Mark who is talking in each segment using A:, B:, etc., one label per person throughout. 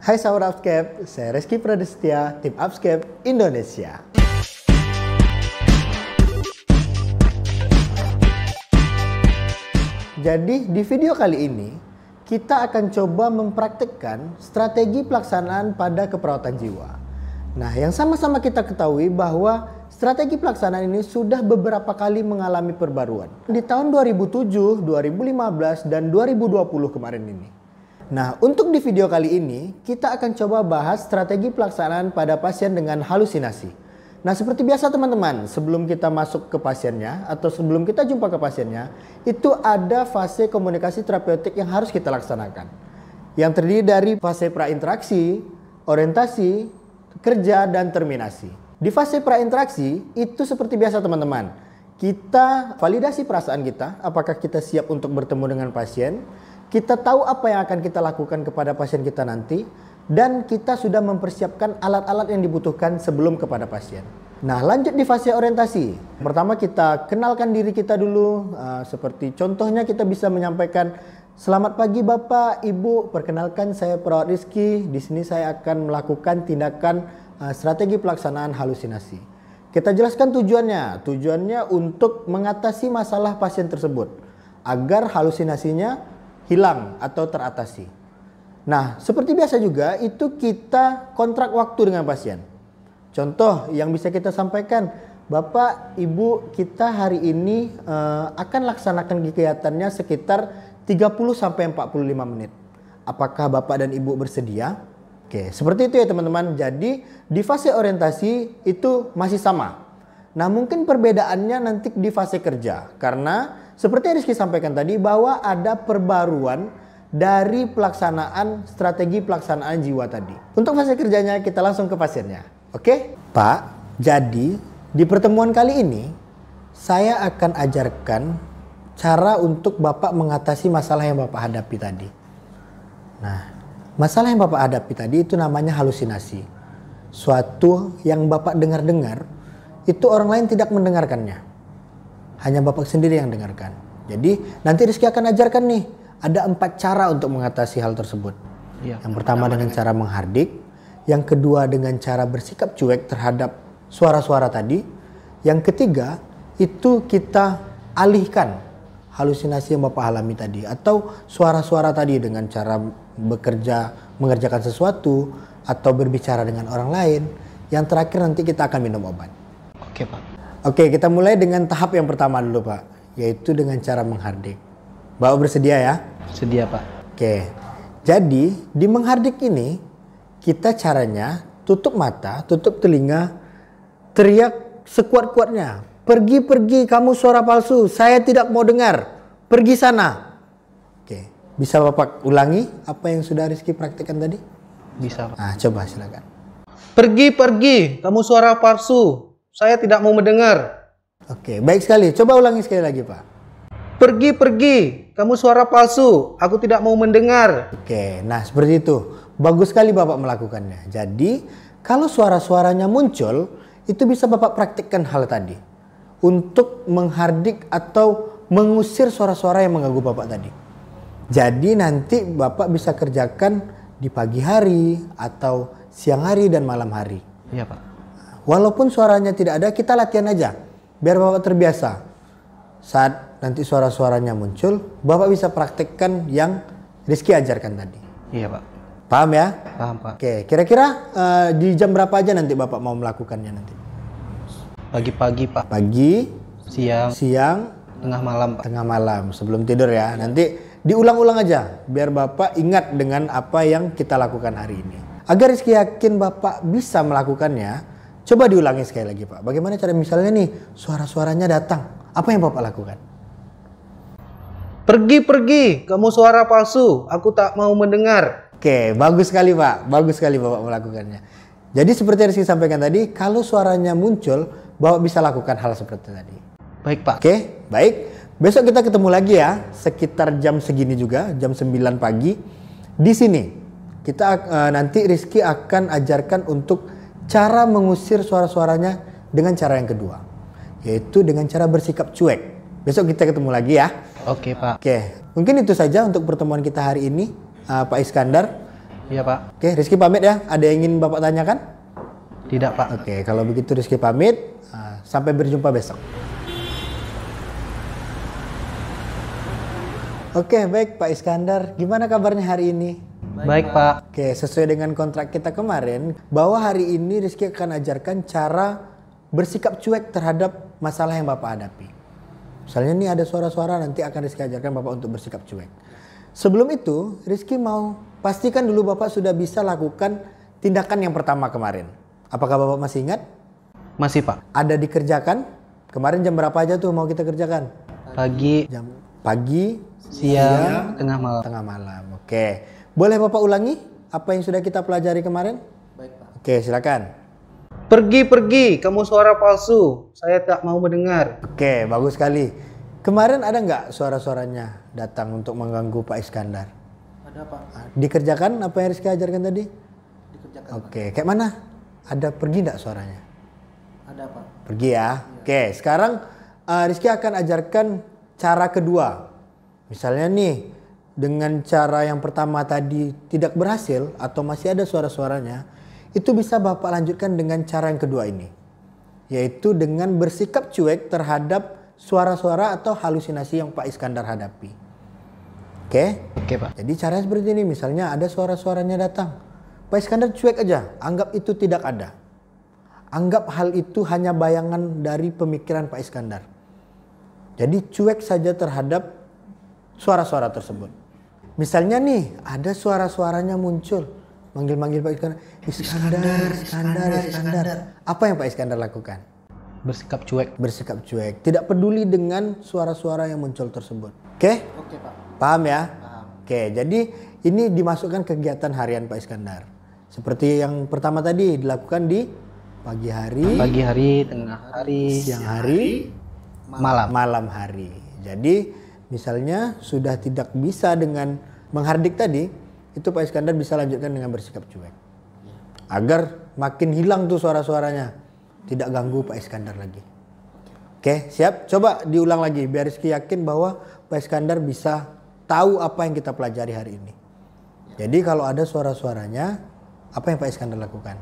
A: Hai sahabat Upscape, saya Reski Pradestia, tim Upscape Indonesia. Jadi di video kali ini, kita akan coba mempraktikkan strategi pelaksanaan pada keperawatan jiwa. Nah, yang sama-sama kita ketahui bahwa strategi pelaksanaan ini sudah beberapa kali mengalami perbaruan. Di tahun 2007, 2015, dan 2020 kemarin ini. Nah, untuk di video kali ini, kita akan coba bahas strategi pelaksanaan pada pasien dengan halusinasi. Nah, seperti biasa teman-teman, sebelum kita masuk ke pasiennya atau sebelum kita jumpa ke pasiennya, itu ada fase komunikasi terapeutik yang harus kita laksanakan. Yang terdiri dari fase prainteraksi, orientasi, kerja, dan terminasi. Di fase prainteraksi, itu seperti biasa teman-teman. Kita validasi perasaan kita, apakah kita siap untuk bertemu dengan pasien. Kita tahu apa yang akan kita lakukan kepada pasien kita nanti. Dan kita sudah mempersiapkan alat-alat yang dibutuhkan sebelum kepada pasien. Nah, lanjut di fase orientasi. Pertama kita kenalkan diri kita dulu. Seperti contohnya kita bisa menyampaikan, "Selamat pagi Bapak, Ibu. Perkenalkan saya Perawat Rizky. Di sini saya akan melakukan tindakan strategi pelaksanaan halusinasi." Kita jelaskan tujuannya. Tujuannya untuk mengatasi masalah pasien tersebut agar halusinasinya hilang atau teratasi. Nah, seperti biasa juga itu kita kontrak waktu dengan pasien. Contoh yang bisa kita sampaikan, "Bapak, Ibu, kita hari ini akan laksanakan kegiatannya sekitar 30-45 menit. Apakah Bapak dan Ibu bersedia?" Oke, seperti itu ya teman-teman. Jadi di fase orientasi itu masih sama. Nah, mungkin perbedaannya nanti di fase kerja. Karena seperti yang Rizky sampaikan tadi bahwa ada perbaruan dari pelaksanaan strategi pelaksanaan jiwa tadi. Untuk fase kerjanya kita langsung ke pasiennya. Oke? Pak, jadi di pertemuan kali ini saya akan ajarkan cara untuk Bapak mengatasi masalah yang Bapak hadapi tadi. Nah, masalah yang Bapak hadapi tadi itu namanya halusinasi. Suatu yang Bapak dengar-dengar itu orang lain tidak mendengarkannya. Hanya Bapak sendiri yang dengarkan. Jadi nanti Rizky akan ajarkan nih. Ada 4 cara untuk mengatasi hal tersebut. Yang pertama dengan cara menghardik. Yang kedua dengan cara bersikap cuek terhadap suara-suara tadi. Yang ketiga itu kita alihkan halusinasi yang Bapak alami tadi. Atau suara-suara tadi dengan cara mengerjakan sesuatu. Atau berbicara dengan orang lain. Yang terakhir nanti kita akan minum obat.
B: Oke Pak.
A: Oke, kita mulai dengan tahap yang pertama dulu Pak. Yaitu dengan cara menghardik. Bapak bersedia ya?
B: Sedia Pak.
A: Oke, jadi di menghardik ini kita caranya tutup mata, tutup telinga, teriak sekuat-kuatnya. "Pergi, kamu suara palsu, saya tidak mau dengar. Pergi sana." Oke, bisa Bapak ulangi apa yang sudah Rizky praktikkan tadi?
B: Bisa Pak.
A: Nah, coba silakan.
B: Pergi, kamu suara palsu, saya tidak mau mendengar.
A: Oke, baik sekali. Coba ulangi sekali lagi Pak.
B: Pergi, kamu suara palsu, aku tidak mau mendengar.
A: Oke, nah seperti itu. Bagus sekali Bapak melakukannya. Jadi, kalau suara-suaranya muncul, itu bisa Bapak praktikkan hal tadi. Untuk menghardik atau mengusir suara-suara yang mengganggu Bapak tadi. Jadi nanti Bapak bisa kerjakan di pagi hari, atau siang hari dan malam hari.
B: Iya Pak.
A: Walaupun suaranya tidak ada, kita latihan aja. Biar Bapak terbiasa. Saat nanti suara-suaranya muncul, Bapak bisa praktekkan yang Rizky ajarkan tadi.
B: Iya Pak.
A: Paham ya?
B: Paham Pak.
A: Oke, kira-kira di jam berapa aja nanti Bapak mau melakukannya nanti?
B: Pagi-pagi Pak.
A: Pagi,
B: Siang, tengah malam Pak.
A: tengah malam, sebelum tidur ya. Nanti diulang-ulang aja, biar Bapak ingat dengan apa yang kita lakukan hari ini. Agar Rizky yakin Bapak bisa melakukannya, coba diulangi sekali lagi Pak. Bagaimana cara misalnya nih, suara-suaranya datang. Apa yang Bapak lakukan?
B: Pergi, kamu suara palsu, aku tak mau mendengar.
A: Oke, bagus sekali Pak. Bagus sekali Bapak melakukannya. Jadi seperti yang Rizky sampaikan tadi, kalau suaranya muncul, Bapak bisa lakukan hal seperti tadi.
B: Baik Pak.
A: Oke, baik. Besok kita ketemu lagi ya, sekitar jam segini juga, jam 9 pagi. Di sini, kita nanti Rizky akan ajarkan untuk cara mengusir suara-suaranya dengan cara yang kedua. Yaitu dengan cara bersikap cuek. Besok kita ketemu lagi ya.
B: Oke Pak.
A: Oke, mungkin itu saja untuk pertemuan kita hari ini, Pak Iskandar.
B: Iya Pak.
A: Oke, Rizky pamit ya. Ada yang ingin Bapak tanyakan?
B: Tidak Pak.
A: Oke, kalau begitu Rizky pamit. Sampai berjumpa besok. Oke, baik Pak Iskandar. Gimana kabarnya hari ini?
B: Baik Pak.
A: Oke, sesuai dengan kontrak kita kemarin, bahwa hari ini Rizky akan ajarkan cara bersikap cuek terhadap masalah yang Bapak hadapi. Misalnya nih ada suara-suara, nanti akan Rizky ajarkan Bapak untuk bersikap cuek. Sebelum itu, Rizky mau pastikan dulu Bapak sudah bisa lakukan tindakan yang pertama kemarin. Apakah Bapak masih ingat?
B: Masih Pak.
A: Ada dikerjakan? Kemarin jam berapa aja tuh mau kita kerjakan?
B: Pagi,
A: Jam pagi,
B: siang, tengah malam.
A: tengah malam. Oke. Boleh Bapak ulangi apa yang sudah kita pelajari kemarin?
B: Baik Pak.
A: Oke, silakan.
B: Pergi, kamu suara palsu. Saya tak mau mendengar.
A: Oke, bagus sekali. Kemarin ada nggak suara-suaranya datang untuk mengganggu Pak Iskandar?
B: Ada Pak.
A: Dikerjakan apa yang Rizky ajarkan tadi?
B: Dikerjakan.
A: Oke, kayak mana? Ada pergi nggak suaranya?
B: Ada Pak.
A: Pergi ya. Oke, sekarang Rizky akan ajarkan cara kedua. Misalnya nih, dengan cara yang pertama tadi tidak berhasil atau masih ada suara-suaranya, itu bisa Bapak lanjutkan dengan cara yang kedua ini. Yaitu dengan bersikap cuek terhadap suara-suara atau halusinasi yang Pak Iskandar hadapi. Oke?
B: Oke Pak.
A: Jadi caranya seperti ini, misalnya ada suara-suaranya datang. Pak Iskandar cuek aja, anggap itu tidak ada. Anggap hal itu hanya bayangan dari pemikiran Pak Iskandar. Jadi cuek saja terhadap suara-suara tersebut. Misalnya nih, ada suara-suaranya muncul. Manggil-manggil Pak Iskandar. Iskandar. Apa yang Pak Iskandar lakukan?
B: Bersikap cuek.
A: Bersikap cuek. Tidak peduli dengan suara-suara yang muncul tersebut. Oke?
B: Oke Pak.
A: Paham ya?
B: Paham.
A: Oke, jadi ini dimasukkan kegiatan harian Pak Iskandar. Seperti yang pertama tadi dilakukan di pagi hari,
B: tengah hari,
A: siang hari, malam hari. Jadi misalnya sudah tidak bisa dengan menghardik tadi, itu Pak Iskandar bisa lanjutkan dengan bersikap cuek. Agar makin hilang tuh suara-suaranya. Tidak ganggu Pak Iskandar lagi. Oke, siap? Coba diulang lagi biar Rizky yakin bahwa Pak Iskandar bisa tahu apa yang kita pelajari hari ini. Jadi kalau ada suara-suaranya, apa yang Pak Iskandar lakukan?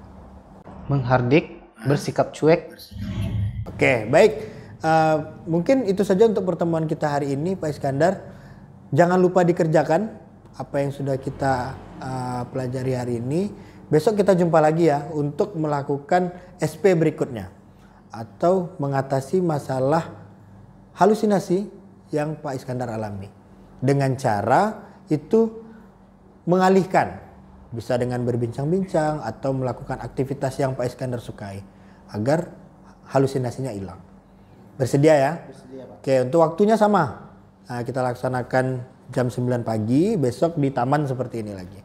B: menghardik, bersikap cuek.
A: Oke, baik. Mungkin itu saja untuk pertemuan kita hari ini, Pak Iskandar. Jangan lupa dikerjakan apa yang sudah kita pelajari hari ini. Besok kita jumpa lagi ya untuk melakukan SP berikutnya atau mengatasi masalah halusinasi yang Pak Iskandar alami dengan cara itu mengalihkan. Bisa dengan berbincang-bincang atau melakukan aktivitas yang Pak Iskandar sukai agar halusinasinya hilang. Bersedia ya?
B: Bersedia, Pak.
A: Oke, untuk waktunya sama. Nah, kita laksanakan jam 9 pagi, besok di taman seperti ini lagi.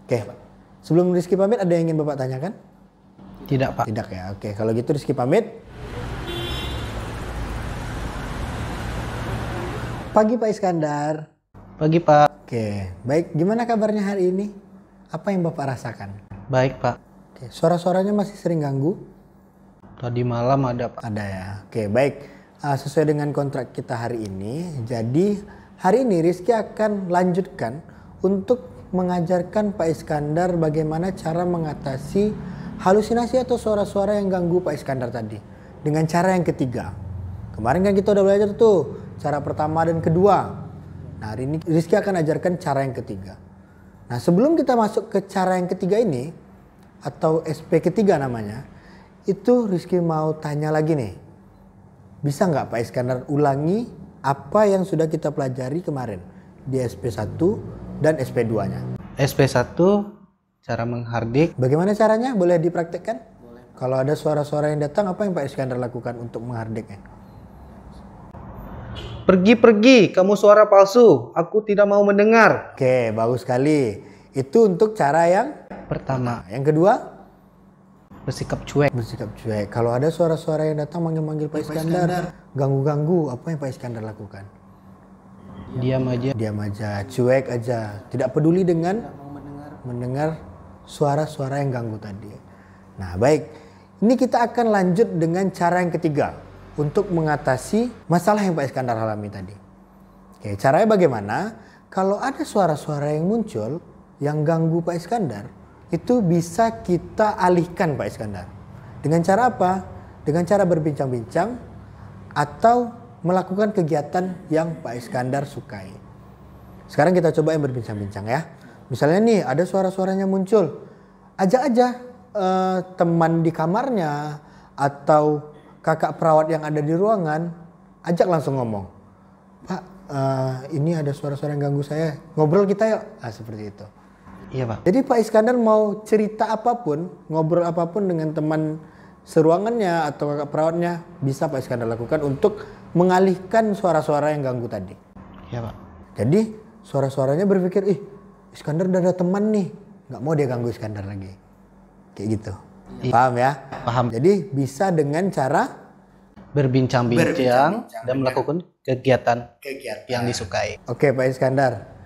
A: Oke. Sebelum Rizky pamit, ada yang ingin Bapak tanyakan?
B: Tidak, Pak.
A: Tidak ya. Oke, kalau gitu Rizky pamit. Pagi Pak Iskandar.
B: Pagi, Pak.
A: Oke, baik. Gimana kabarnya hari ini? Apa yang Bapak rasakan?
B: Baik, Pak.
A: Oke, suara-suaranya masih sering ganggu?
B: Tadi malam ada, Pak.
A: Ada ya. Oke, baik. Sesuai dengan kontrak kita hari ini, jadi hari ini Rizky akan lanjutkan untuk mengajarkan Pak Iskandar bagaimana cara mengatasi halusinasi atau suara-suara yang ganggu Pak Iskandar tadi. Dengan cara yang ketiga. Kemarin kan kita udah belajar tuh cara pertama dan kedua. Nah, hari ini Rizky akan ajarkan cara yang ketiga. Nah, sebelum kita masuk ke cara yang ketiga ini, atau SP ketiga namanya, itu Rizky mau tanya lagi nih. Bisa nggak Pak Iskandar ulangi apa yang sudah kita pelajari kemarin di SP1 dan SP2-nya?
B: SP1, cara menghardik.
A: Bagaimana caranya? Boleh dipraktekkan? Boleh. Kalau ada suara-suara yang datang, apa yang Pak Iskandar lakukan untuk menghardiknya?
B: Pergi, kamu suara palsu. Aku tidak mau mendengar.
A: Oke, bagus sekali. Itu untuk cara yang
B: Pertama,
A: yang kedua,
B: bersikap cuek.
A: bersikap cuek. Kalau ada suara-suara yang datang manggil-manggil Pak Iskandar, ganggu-ganggu, apa yang Pak Iskandar lakukan?
B: Diam aja.
A: Diam aja, cuek aja, tidak peduli dengan mendengar suara-suara yang ganggu tadi. Nah, baik. Ini kita akan lanjut dengan cara yang ketiga untuk mengatasi masalah yang Pak Iskandar alami tadi. Oke, caranya bagaimana? Kalau ada suara-suara yang muncul, yang ganggu Pak Iskandar itu bisa kita alihkan Pak Iskandar. Dengan cara apa? Dengan cara berbincang-bincang atau melakukan kegiatan yang Pak Iskandar sukai. Sekarang kita coba yang berbincang-bincang ya. Misalnya nih ada suara-suaranya muncul. Ajak aja teman di kamarnya atau kakak perawat yang ada di ruangan, ajak langsung ngomong. Pak, ini ada suara-suara yang ganggu saya. Ngobrol kita yuk. Seperti itu.
B: Iya Pak.
A: Jadi Pak Iskandar mau cerita apapun, ngobrol apapun dengan teman seruangannya atau kakak perawatnya, bisa Pak Iskandar lakukan untuk mengalihkan suara-suara yang ganggu tadi.
B: Iya Pak.
A: Jadi suara-suaranya berpikir, Iskandar udah ada teman nih, nggak mau dia ganggu Iskandar lagi. Kayak gitu. Iya. Paham ya?
B: Paham.
A: Jadi bisa dengan cara
B: berbincang-bincang dan melakukan kegiatan yang disukai.
A: Oke Pak Iskandar.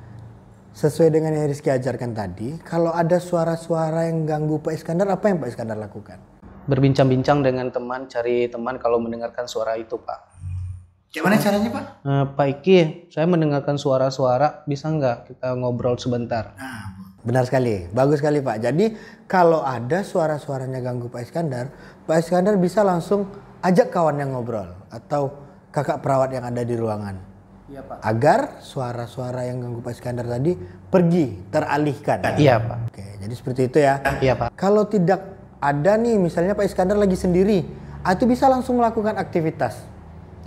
A: Sesuai dengan yang Rizky ajarkan tadi, kalau ada suara-suara yang ganggu Pak Iskandar, apa yang Pak Iskandar lakukan?
B: Berbincang-bincang dengan teman, cari teman kalau mendengarkan suara itu Pak.
A: Gimana caranya Pak?
B: Pak Iki, saya mendengarkan suara-suara, bisa nggak kita ngobrol sebentar?
A: Benar sekali, bagus sekali Pak. Jadi kalau ada suara-suaranya ganggu Pak Iskandar bisa langsung ajak kawan yang ngobrol atau kakak perawat yang ada di ruangan. Iya, Pak. Agar suara-suara yang ganggu Pak Iskandar tadi pergi, teralihkan.
B: Iya Pak.
A: Oke, jadi seperti itu ya.
B: Iya Pak.
A: Kalau tidak ada nih, misalnya Pak Iskandar lagi sendiri, itu bisa langsung melakukan aktivitas.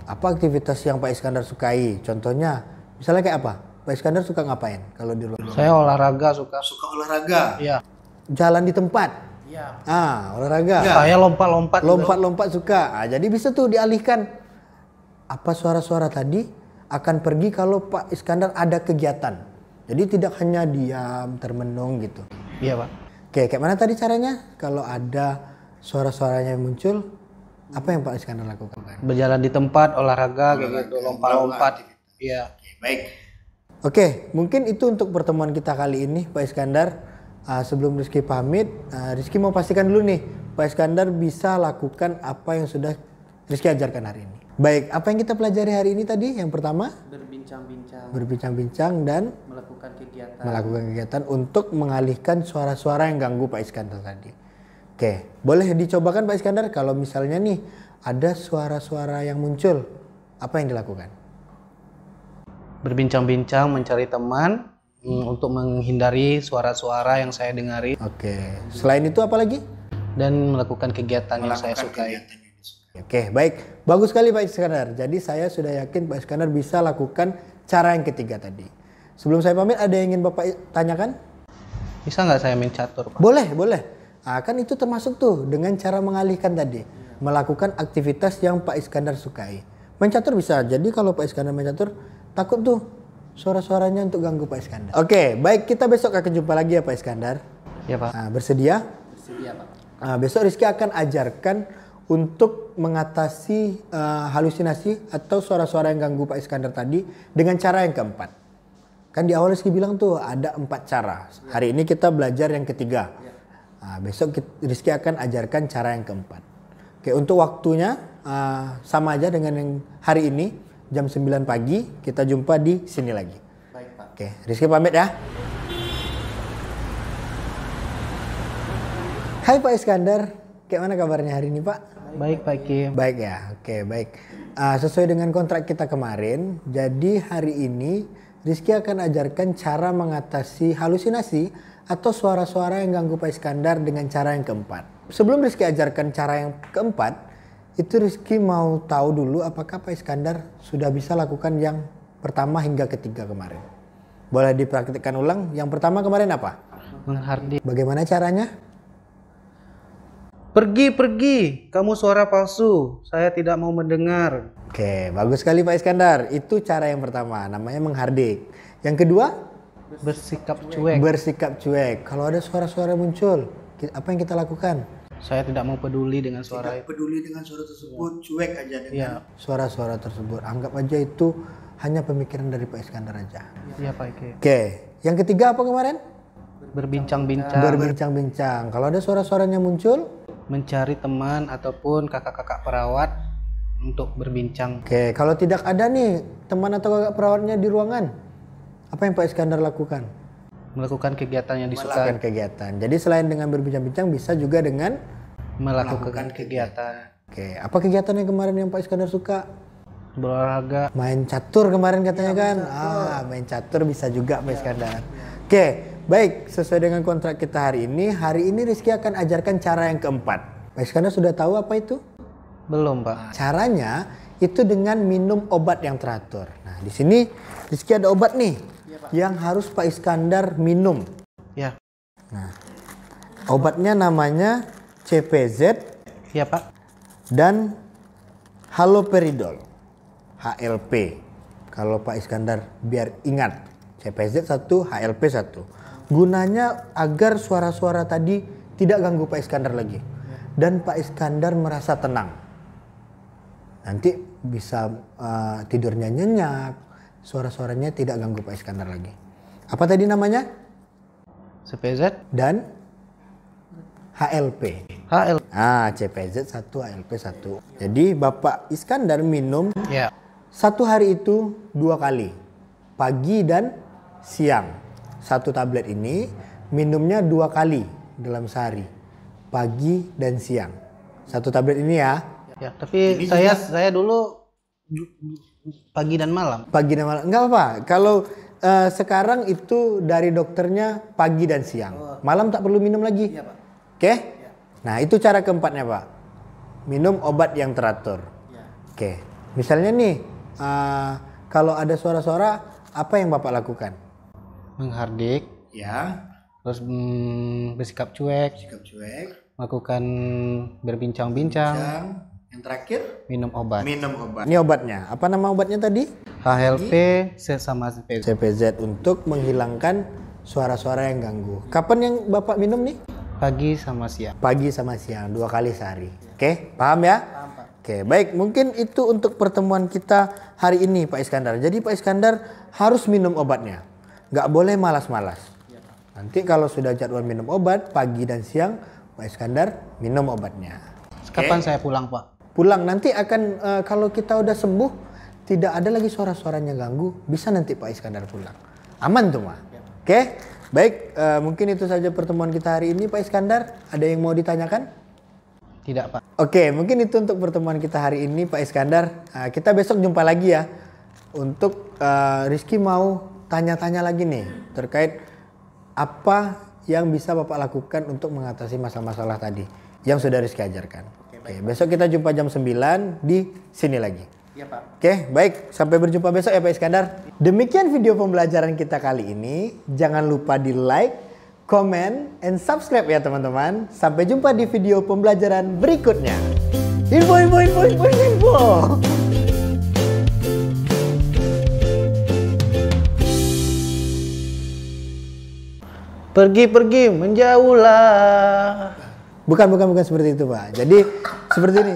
A: Apa aktivitas yang Pak Iskandar sukai? Contohnya, misalnya kayak apa? Pak Iskandar suka ngapain kalau di ruangan?
B: Saya olahraga suka.
A: Suka olahraga.
B: Iya.
A: Jalan di tempat.
B: Iya.
A: Olahraga.
B: Saya lompat-lompat.
A: Lompat-lompat suka. Jadi bisa tuh dialihkan. Apa suara-suara tadi akan pergi kalau Pak Iskandar ada kegiatan. Jadi tidak hanya diam, termenung gitu.
B: Iya Pak.
A: Oke, kayak mana tadi caranya? Kalau ada suara-suaranya yang muncul, apa yang Pak Iskandar lakukan?
B: Berjalan di tempat, olahraga kayak gitu, lompat-lompat. Iya.
A: Baik. Oke, mungkin itu untuk pertemuan kita kali ini Pak Iskandar. Sebelum Rizky pamit, Rizky mau pastikan dulu nih, Pak Iskandar bisa lakukan apa yang sudah Rizky ajarkan hari ini. Baik, apa yang kita pelajari hari ini tadi? Yang pertama, berbincang-bincang dan melakukan kegiatan untuk mengalihkan suara-suara yang ganggu Pak Iskandar tadi. Oke, boleh dicobakan Pak Iskandar kalau misalnya nih ada suara-suara yang muncul, apa yang dilakukan?
B: Berbincang-bincang, mencari teman untuk menghindari suara-suara yang saya dengari.
A: Oke, selain itu apa lagi?
B: Dan melakukan kegiatan yang saya sukai.
A: Oke, baik. Bagus sekali Pak Iskandar. Jadi saya sudah yakin Pak Iskandar bisa lakukan cara yang ketiga tadi. Sebelum saya pamit, ada yang ingin Bapak tanyakan?
B: Bisa nggak saya main catur Pak?
A: Boleh. Kan itu termasuk tuh dengan cara mengalihkan tadi. Melakukan aktivitas yang Pak Iskandar sukai. Main catur bisa. Jadi kalau Pak Iskandar main catur, takut tuh suara-suaranya untuk ganggu Pak Iskandar. Oke, baik. Kita besok akan jumpa lagi ya Pak Iskandar.
B: Ya Pak.
A: Bersedia?
B: Bersedia Pak.
A: Besok Rizky akan ajarkan untuk mengatasi halusinasi atau suara-suara yang ganggu Pak Iskandar tadi dengan cara yang keempat. Kan di awal Rizky bilang tuh ada 4 cara. Hari ini kita belajar yang ketiga. Besok Rizky akan ajarkan cara yang keempat. Oke, untuk waktunya sama aja dengan yang hari ini, jam 9 pagi kita jumpa di sini lagi. Baik Pak. Oke, Rizky pamit ya. Hai Pak Iskandar, kayak mana kabarnya hari ini Pak?
B: Baik Pak Iki.
A: Baik ya, oke baik. Sesuai dengan kontrak kita kemarin, jadi hari ini Rizky akan ajarkan cara mengatasi halusinasi atau suara-suara yang ganggu Pak Iskandar dengan cara yang keempat. Sebelum Rizky ajarkan cara yang keempat, itu Rizky mau tahu dulu apakah Pak Iskandar sudah bisa lakukan yang pertama hingga ketiga kemarin. Boleh dipraktikkan ulang? Yang pertama kemarin apa?
B: Menghardik.
A: Bagaimana caranya?
B: Pergi, kamu suara palsu. Saya tidak mau mendengar.
A: Oke, bagus sekali Pak Iskandar. Itu cara yang pertama, namanya menghardik. Yang kedua?
B: Bersikap cuek.
A: Bersikap cuek. Kalau ada suara-suara muncul, apa yang kita lakukan?
B: Saya tidak mau peduli dengan suara itu.
A: Peduli dengan suara tersebut, cuek aja dengan suara-suara tersebut. Anggap aja itu hanya pemikiran dari Pak Iskandar aja.
B: Iya Pak Iki.
A: Oke, yang ketiga apa kemarin?
B: Berbincang-bincang.
A: Berbincang-bincang. Kalau ada suara-suaranya muncul,
B: mencari teman ataupun kakak-kakak perawat untuk berbincang.
A: Oke, kalau tidak ada nih teman atau kakak perawatnya di ruangan, apa yang Pak Iskandar lakukan?
B: Melakukan kegiatan yang
A: Melakukan
B: disukai.
A: kegiatan. Jadi selain dengan berbincang-bincang bisa juga dengan
B: Melakukan kegiatan.
A: Oke, apa kegiatan yang kemarin yang Pak Iskandar suka?
B: Berolahraga.
A: Main catur kemarin katanya kan? Main catur bisa juga Pak Iskandar. Oke, baik. Sesuai dengan kontrak kita hari ini Rizky akan ajarkan cara yang keempat. Pak Iskandar sudah tahu apa itu?
B: Belum, Pak.
A: Caranya itu dengan minum obat yang teratur. Nah, di sini Rizky ada obat nih yang harus Pak Iskandar minum.
B: Ya.
A: Nah, obatnya namanya CPZ
B: Iya, Pak.
A: dan haloperidol, HLP. Kalau Pak Iskandar biar ingat, CPZ 1, HLP 1. Gunanya agar suara-suara tadi tidak ganggu Pak Iskandar lagi. Dan Pak Iskandar merasa tenang. Nanti bisa tidurnya nyenyak, suara-suaranya tidak ganggu Pak Iskandar lagi. Apa tadi namanya?
B: CPZ,
A: Dan HLP.
B: HL.
A: CPZ 1, HLP 1. Jadi Bapak Iskandar minum
B: Ya.
A: satu hari itu 2 kali. Pagi dan siang. Satu tablet ini minumnya 2 kali dalam sehari. Pagi dan siang. Satu tablet ini ya.
B: Ya, tapi saya dulu pagi dan malam.
A: Pagi dan malam. Enggak apa-apa. Kalau sekarang itu dari dokternya pagi dan siang. Malam tak perlu minum lagi. Iya, Pak. Oke? Nah, itu cara keempatnya, Pak. Minum obat yang teratur. Oke. Misalnya nih, kalau ada suara-suara, apa yang Bapak lakukan?
B: Menghardik,
A: Ya.
B: terus bersikap cuek, melakukan berbincang-bincang,
A: Yang terakhir?
B: minum obat.
A: Minum obat. Ini obatnya. Apa nama obatnya tadi?
B: HLP sama CPZ.
A: CPZ untuk menghilangkan suara-suara yang ganggu. Kapan yang Bapak minum nih?
B: Pagi sama siang.
A: Pagi sama siang, 2 kali sehari. Oke, paham ya? Paham, Pak. Oke, baik. Mungkin itu untuk pertemuan kita hari ini, Pak Iskandar. Jadi Pak Iskandar harus minum obatnya. Nggak boleh malas-malas. Nanti kalau sudah jadwal minum obat, pagi dan siang, Pak Iskandar minum obatnya.
B: Kapan saya pulang, Pak?
A: Pulang nanti akan, kalau kita udah sembuh, tidak ada lagi suara-suaranya ganggu, bisa nanti Pak Iskandar pulang. Aman tuh, Ma? Oke, baik. Mungkin itu saja pertemuan kita hari ini, Pak Iskandar. Ada yang mau ditanyakan?
B: Tidak, Pak.
A: Oke, mungkin itu untuk pertemuan kita hari ini, Pak Iskandar. Kita besok jumpa lagi ya. Untuk Rizky mau tanya-tanya lagi nih terkait apa yang bisa Bapak lakukan untuk mengatasi masalah-masalah tadi yang sudah Rizky ajarkan. Oke, besok kita jumpa jam 9 di sini lagi.
B: Iya, Pak.
A: Oke, baik. Sampai berjumpa besok ya Pak Iskandar. Demikian video pembelajaran kita kali ini. Jangan lupa di like, comment, and subscribe ya teman-teman. Sampai jumpa di video pembelajaran berikutnya. Info.
B: Pergi menjauhlah.
A: Bukan seperti itu Pak. Jadi seperti ini.